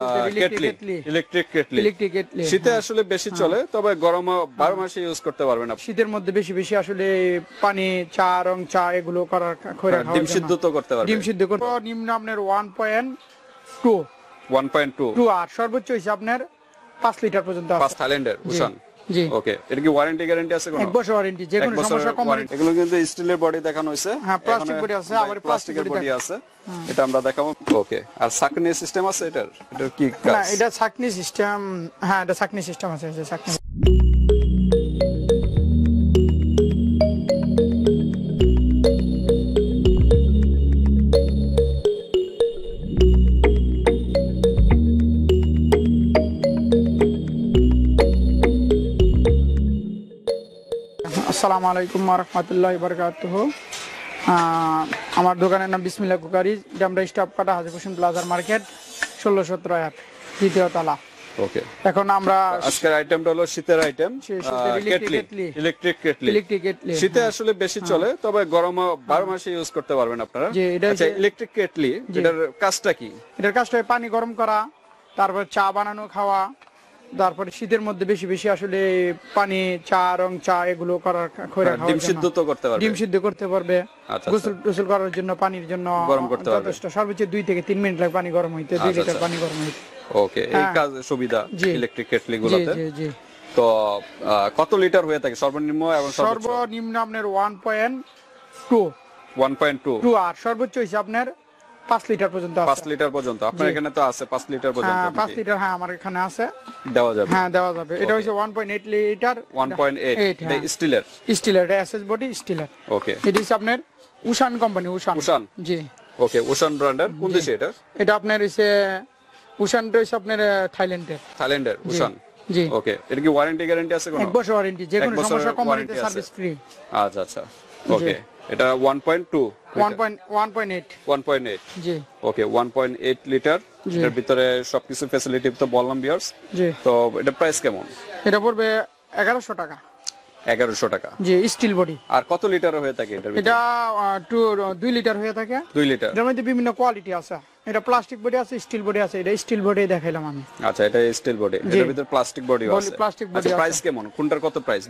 Electric kettle শীতে আসলে বেশি চলে, তবে গরম 12 মাসে ইউজ করতে পারবেন আপনি। শীতের মধ্যে বেশি বেশি আসলে পানি, চা, রং চা এগুলো করার ডিম সিদ্ধ তো করতে পারবেন। ডিম সিদ্ধ করতে নিম্ন আপনার 1.2 আর সর্বোচ্চ হইছে আপনার 5 লিটার পর্যন্ত আছে। 5 থাইল্যান্ডের উষান। জি ওকে, এটা কি ওয়ারেন্টি গ্যারান্টি আছে কোনো? 1 বছর ওয়ারেন্টি, যে কোনো সমস্যা কোম্পানি। এগুলো কিন্তু স্টিলের বডি দেখানো হইছে। হ্যাঁ, প্লাস্টিক বডি আছে, আবার প্লাস্টিকের বডি আছে, এটা আমরা দেখাবো। ওকে, আর ছাঁকনি সিস্টেম আছে এটার? এটার কি কাজ? না, এটা ছাঁকনি সিস্টেম। হ্যাঁ, এটা ছাঁকনি সিস্টেম আছে, যে ছাঁকনি। আসসালামু আলাইকুম ওয়া রাহমাতুল্লাহি ওয়া বারাকাতুহু। আমার দোকানের নাম বিসমিল্লাহ কুকারি, আমরা স্টপ কাটা হাজি হোসেন প্লাজার মার্কেট 16-17 দ্বিতীয় তলা। ওকে, এখন আমরা আজকের আইটেমটা হলো শীতের আইটেম, ইলেকট্রিক কেটলি। শীতে আসলে বেশি চলে, তবে গরম 12 মাসে ইউজ করতে পারবেন আপনারা। আচ্ছা, ইলেকট্রিক কেটলি এটার কাজটা কি? এটার কাজটা পানি গরম করা, তারপর চা বানানো, খাওয়া, তারপরে শীতের মধ্যে বেশি বেশি আসলে পানি, চা, রং চা এগুলো করার ডিম সিদ্ধ তো করতে পারবে। ডিম সিদ্ধ করতে পারবে, গোসল করার জন্য, পানির জন্য গরম করতে পারবে। যথেষ্ট সর্বোচ্চ 2 থেকে 3 মিনিট লাগে পানি গরম হইতে, 2 লিটার পানি গরম হইতে। ওকে, এই কাজ সুবিধা ইলেকট্রিক কেটলি গুলোতে। জি জি। তো কত লিটার হয়ে থাকে সর্বনিম্ন এবং সর্বনিম্ন আপনার 1.2 আর সর্বোচ্চ হইছে আপনার 5 লিটার পর্যন্ত আছে। 5 লিটার পর্যন্ত আপনার এখানে তো আছে? 5 লিটার পর্যন্ত? হ্যাঁ, 5 লিটার। হ্যাঁ, আমার এখানে আছে, দেওয়া যাবে। হ্যাঁ, দেওয়া যাবে। এটা হইছে 1.8 লিটার। 1.8 এটা স্টিলের এটা এসএস বডি স্টিলের। ওকে, এটা হইছে আপনার উষান কোম্পানি। উষান। জি। ওকে, উষান ব্র্যান্ডের কোন দেশে এটা? এটা আপনার হইছে উষানটা হইছে আপনার থাইল্যান্ডের উষান। জি। ওকে, এটা কি ওয়ারেন্টি গ্যারান্টি আছে কোনো? 1 বছর ওয়ারেন্টি, যে কোনো সমস্যা কোম্পানিতে সার্ভিস ফ্রি। আচ্ছা আচ্ছা। ওকে, এটা 1.8 জি। ওকে, 1.8 লিটার। এর ভিতরে সবকিছু ফ্যাসিলিটি তো বললাম ভিউয়ার্স। জি। তো এটা প্রাইস কেমন? এটা পড়বে 1100 টাকা। 1100 টাকা। জি, স্টিল বডি। আর কত লিটার হয়ে থাকে এটার ভিতরে? এটা 2 লিটার হয়ে থাকে। 2 লিটার। এর মধ্যে বিভিন্ন কোয়ালিটি আছে। এটা প্লাস্টিক বডি আছে, স্টিল বডি আছে। এটা স্টিল বডি দেখাইলাম আমি। আচ্ছা, এটা স্টিল বডি, এর ভিতরে প্লাস্টিক বডি আছে। Plastic body. আচ্ছা, প্রাইস কেমন? কোনটার কত প্রাইস?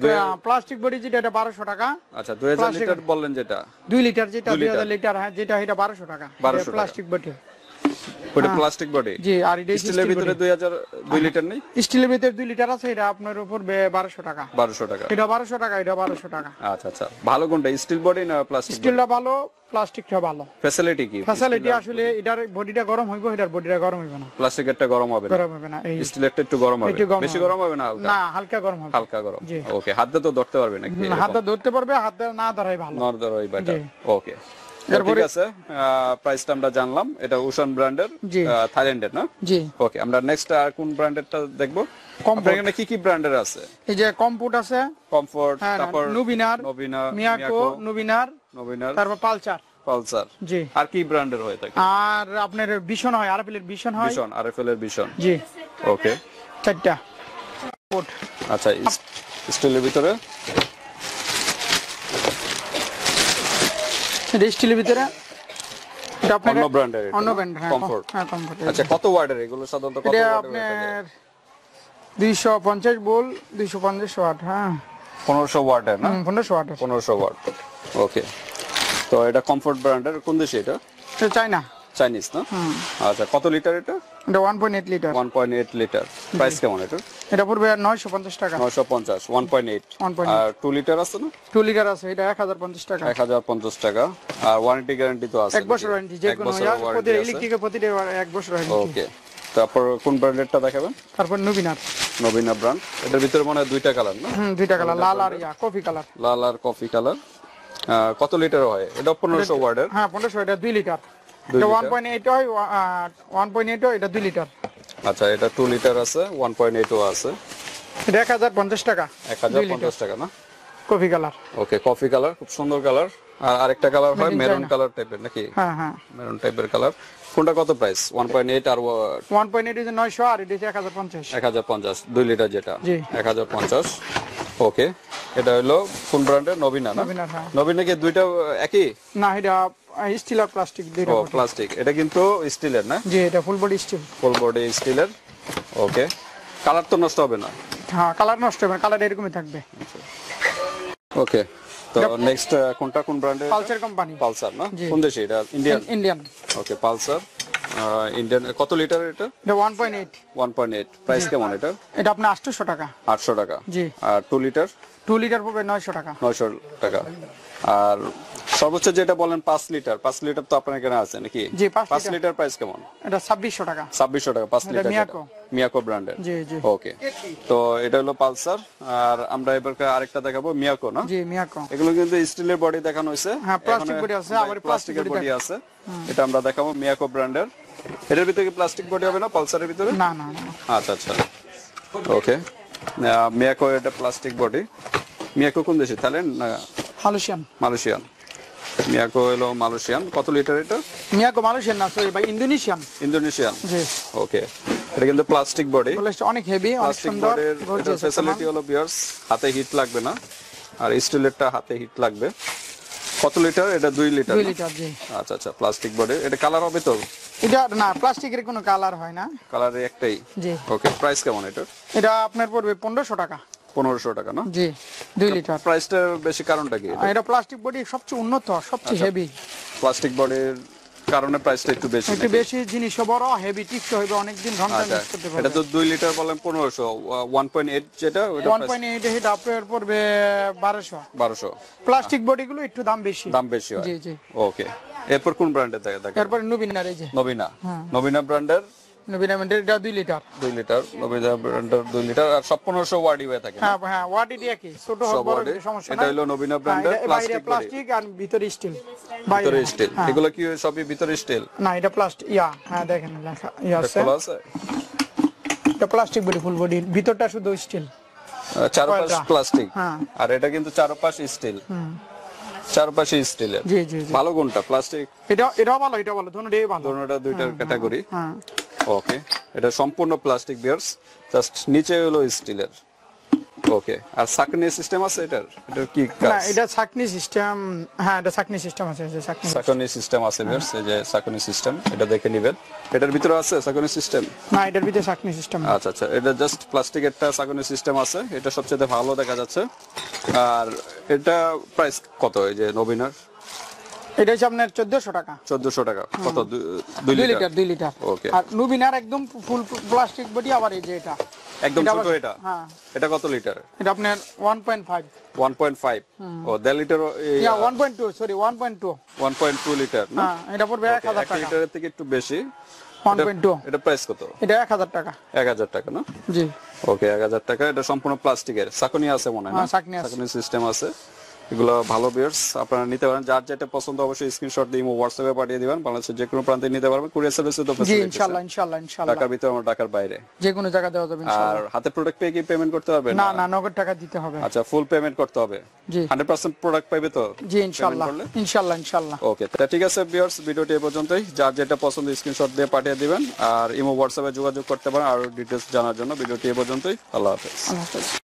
প্লাস্টিক বডি যেটা, এটা 1200 টাকা। আচ্ছা, 2000 লিটার বললেন যেটা? 2 লিটার যেটা, 2000 লিটার, হ্যাঁ, যেটা এটা 1200 টাকা। Plastic body. ওটা প্লাস্টিক বডি। জি। আর এটা স্টিলের ভিতরে 2 লিটার নেই? স্টিলের ভিতরে 2 লিটার আছে, এটা আপনার উপর 1200 টাকা। 1200 টাকা। এটা 1200 টাকা, এটা 1200 টাকা। আচ্ছা আচ্ছা, ভালো কোনটা, স্টিল বডি না প্লাস্টিক? স্টিলটা ভালো, প্লাস্টিকটা ভালো। ফ্যাসিলিটি কি? ফ্যাসিলিটি আসলে এটার বডিটা গরম হইবো, এটার বডিটা গরম হইবে না। প্লাস্টিকেরটা গরম হবে না। এই স্টিলেরটা একটু গরম হবে। বেশি গরম হবে না? না, হালকা গরম হবে। হালকা গরম। ওকে, হাত দিয়ে তো ধরতে পারবে নাকি? হাত দিয়ে ধরতে পারবে, হাত দিয়ে না ধরাই ভালো। না ধরাই বেটার। ওকে, ঠিক আছে। প্রাইসটা আমরা জানলাম, এটা উষান ব্র্যান্ডের, থাইল্যান্ডের না? জি। ওকে, আমরা নেক্সট আর কোন ব্র্যান্ডেরটা দেখবো? এখানে কি কি ব্র্যান্ডের আছে? এই যে কমফোর্ট আছে, তারপর নোভিনার, মিয়াকো, নোভিনার, তারপর পালচার। জি। আর কি ব্র্যান্ডের হয়ে থাকে? আর আপনার ভিশন হয়, আরএফএল এর ভিশন হয়। আরএফএল এর ভিশন। জি। ওকে, 4টা। আচ্ছা, স্টিলের ভিতরে? স্টিলের ভিতরে এটা আপনার অন্য ব্র্যান্ডের? অন্য ব্র্যান্ড। কমফোর্ট। হ্যাঁ, কমফোর্ট। আচ্ছা, কত ওয়াটের এগুলো সাধারণত? কত ওয়াটের? আপনার 250 ভোল্ট, 250 ওয়াট। হ্যাঁ, 1500 ওয়াটের না? 1500 ওয়াট। 1500 ওয়াট। ওকে, তো এটা কমফোর্ট ব্র্যান্ডের। কোন দেশে এটা? এটা চায়না। চাইনিজ না? আচ্ছা, কত লিটার এটা? এটা 1.8 লিটার। 1.8 লিটার। প্রাইস কেমন এটা? এটা পড়বে 950 টাকা। 950। 1.8। আর 2 লিটার আছে না? 2 লিটার আছে, এটা 1050 টাকা। 1050 টাকা। আর ওয়ারেন্টি গ্যারান্টি তো আছে? 1 বছর ওয়ারেন্টি, যে কোনো ইলেকট্রিকের প্রতিটা 1 বছর ওয়ারেন্টি। ওকে, তারপর কোন ব্র্যান্ডেরটা দেখাবেন? তারপর নবীনা ব্র্যান্ড। এটার ভিতরে মনে হয় 2টা কালার না? 2টা কালার, লাল আর কফি কালার। লাল আর কফি কালার। কত লিটার হয় এটা? 1500 ওয়াটের। হ্যাঁ, 1500। এটা 2 লিটার। এটা 1.8 হয়, 1.8 হয়, এটা 2 লিটার। আচ্ছা, এটা 2 লিটার আছে, 1.8 ও আছে। এটা 1050 টাকা। 1050 টাকা না? Coffee colour. Okay, coffee colour, খুব সুন্দর কালার। আর আরেকটা কালার হয় মেরুন কালার টাইপের নাকি? হ্যাঁ হ্যাঁ, মেরুন টাইপের কালার। কোনটা কত প্রাইস? 1.8 আর 1.8 is 900 আর এটা 1050। 1050 2 লিটার যেটা 1050। ওকে, এটা হলো কোন ব্র্যান্ডের? নবীনা না? নবীনা। হ্যাঁ, নবীনা কি দুইটা একই? না, এটা স্টিল আর প্লাস্টিক দুইটা ও প্লাস্টিক, এটা কিন্তু স্টিলের না? জি, এটা full body still. Full body স্টিলের। ওকে, কালার তো নষ্ট হবে না? হ্যাঁ, কালার নষ্ট হবে না, কালার এরকমই থাকবে। ওকে, তো নেক্সট কোনটা, কোন ব্র্যান্ডের? Pulsar company. পালসার না? কোন দেশে এটা? ইন্ডিয়ান। ইন্ডিয়ান। ওকে, পালসার ইন্ডিয়ান। কত লিটার এটা? এটা 1.8। 1.8। প্রাইস কেমন এটা? এটা আপনার 800 টাকা। 800 টাকা। জি। আর 2 লিটার? 2 লিটার পড়বে 900 টাকা। 900 টাকা। আর সর্বোচ্চ যেটা বলেন 5 লিটার, 5 লিটার তো আপনার এখানে আছে নাকি? জি, 5 লিটার প্রাইস কেমন? এটা 2600 টাকা। 2600 টাকা 5 লিটার। মিয়াকো। মিয়াকো ব্র্যান্ডের। জি জি। ওকে, তো এটা হলো পালসার। আর আমরা এবার আরেকটা দেখাবো, মিয়াকো না? জি, মিয়াকো। এগুলো কিন্তু স্টিলের বডি দেখানো হয়েছে। হ্যাঁ, প্লাস্টিক বডি আছে, আবার প্লাস্টিকের বডি আছে। এটা আমরা দেখাবো মিয়াকো ব্র্যান্ডের। এটার ভিতরে কি প্লাস্টিক বডি হবে না পালসারের ভিতরে? না না না। আচ্ছা আচ্ছা, ওকে। মিয়াকো এটা প্লাস্টিক বডি। মিয়াকো কোন দেশে? থাইল্যান্ড না? মালয়েশিয়ান। মালয়েশিয়ান। মিয়াকো হলো মালয়েশিয়ান। কত লিটার এটা? মিয়াকো মালয়েশিয়ান না, সরি ভাই, ইন্দোনেশিয়ান। ইন্দোনেশিয়ান। জি। ওকে, এটা কিন্তু প্লাস্টিক বডি। অনেক হেভি, অনেক প্লাস্টিক সুন্দর। বডির এটার ফ্যাসিলিটি হলো ভিউয়ার্স, হাতে হিট লাগবে না। আর স্টিলেরটা হাতে হিট লাগবে। কত লিটার এটা? 2 লিটার। 2 লিটার। জি। আচ্ছা আচ্ছা, প্লাস্টিক বডি। এটা কালার হবে তো? এটা না, প্লাস্টিকের কোনো কালার হয় না। কালার একটাই। জি। ওকে, প্রাইস কেমন এটা? এটা আপনার পড়বে 1500 টাকা। 1500 টাকা না? জি, 2 লিটার। প্রাইসটা বেশি কারণটা কি? এটা প্লাস্টিক বডি, সবচেয়ে উন্নত, সবচেয়ে হেভি। প্লাস্টিক বডির কারণে প্রাইসটা একটু বেশি। একটু বেশি, জিনিসও বড়, হেভি, টিকসই হবে অনেক দিন, ঘন্টা ইউজ করতে পারবে। এটা তো 2 লিটার বলেন 1500। 1.8 যেটা, ওটা 1.8 এটা আপনার পড়বে 1200। 1200। প্লাস্টিক বডিগুলো একটু দাম বেশি। দাম বেশি হয়। জি জি। ওকে, এরপর কোন ব্র্যান্ডের দেখা? এরপর নবীনার, এই যে নবীনা। নবীনা ব্র্যান্ডের। নবীনা ব্র্যান্ডের এটা 2 লিটার। 2 লিটার। নবীনা ব্র্যান্ডের 2 লিটার। আর সব 1500 ওয়াটই হয়ে থাকে। হ্যাঁ হ্যাঁ, ওয়াট এটি একই, ছোট হোক বড় হোক সমস্যা নাই। এটা হলো নবীনা ব্র্যান্ডের বাইরে প্লাস্টিক বডি। প্লাস্টিক আর ভিতরে স্টিল। ভিতরে স্টিল। এগুলো কি সবই ভিতরে স্টিল? না, এটা প্লাস্টিক। হ্যাঁ দেখেন লেখা আছে। খোলা আছে? এটা প্লাস্টিক বডি, ফুল বডি, ভিতরটা শুধু স্টিল। চারপাশ প্লাস্টিক। হ্যাঁ। আর এটা কিন্তু চারপাশ স্টিল। চারপাশে স্টিলের। জি জি। ভালো কোনটা? প্লাস্টিক? এটাও ভালো, এটা ভালো, দুটোই ভালো। দুটোটা দুইটার ক্যাটাগরি। হ্যাঁ। ওকে, এটা সম্পূর্ণ প্লাস্টিক বিয়ার্স, জাস্ট নিচে হলো স্টিলের। ওকে, আর সাকনি সিস্টেম আছে এটার? এটার কি কাজ? না, এটা ছাকনি সিস্টেম। হ্যাঁ, এটা ছাকনি সিস্টেম আছে, যে ছাকনি। সাকনি সিস্টেম আছে বিয়ার্স, এই যে সাকনি সিস্টেম, এটা দেখে নেবেন। এটার ভিতরে আছে সাকনি সিস্টেম? না, এটার ভিতরে ছাকনি সিস্টেম। আচ্ছা আচ্ছা, এটা জাস্ট প্লাস্টিকেরটা সাকনি সিস্টেম আছে, এটা সবচেয়ে ভালো দেখা যাচ্ছে। আর এটা প্রাইস কত এই যে নবীনার? এটা হচ্ছে আপনার 1400 টাকা। 1400 টাকা। কত? 2 লিটার। 2 লিটার। ওকে। আর নবীনার একদম ফুল প্লাস্টিক বডি, আবার এই যে এটা একদম ছোট এটা। হ্যাঁ। এটা কত লিটার? এটা আপনার 1.5। 1.5। ও 1.5 লিটার। 1.2, সরি 1.2। 1.2 লিটার না? হ্যাঁ, এটা পড়বে 1000 1 টাকা। লিটারের থেকে একটু বেশি। 1.2। এটা প্রাইস কত? এটা 1000 টাকা। 1000 টাকা না? জি। ওকে, 1000 টাকা। এটা সম্পূর্ণ প্লাস্টিকের। সাকনি আছে মনে হয় না? হ্যাঁ, ছাকনি আছে। সাকনি সিস্টেম আছে। এগুলো ভালো বিয়ার্স, আপনারা নিতে পারেন। যার যেটা পছন্দ অবশ্যই স্ক্রিনশট দিয়ে হোয়াটসঅ্যাপে পাঠিয়ে দিবেন। বাংলাদেশের যে কোনো প্রান্তে নিতে পারবেন। কুরিয়ার সার্ভিসে তো জি, ফ্যাসিলিটি আছে। ইনশাআল্লাহ ইনশাআল্লাহ ইনশাআল্লাহ। ঢাকার ভিতরে আমরা ঢাকার বাইরে যে কোনো জায়গা দেওয়া যাবে আর ইনশাআল্লাহ। হাতে প্রোডাক্ট পেয়ে কি পেমেন্ট করতে পারবেন? না না, নগদ টাকা দিতে হবে। আচ্ছা, ফুল পেমেন্ট করতে হবে? জি। 100% প্রোডাক্ট পাইবে তো? জি, ইনশাআল্লাহ ইনশাআল্লাহ ইনশাআল্লাহ। ওকে, তা ঠিক আছে ভিউয়ার্স, ভিডিওটি এই পর্যন্তই। যার যেটা পছন্দ স্ক্রিনশট দিয়ে পাঠিয়ে দিবেন। আর ইমো হোয়াটসঅ্যাপে যোগাযোগ করতে পারেন আর ডিটেইলস জানার জন্য। ভিডিওটি এই পর্যন্তই। আল্লাহ হাফেজ। আল্লাহ হাফেজ।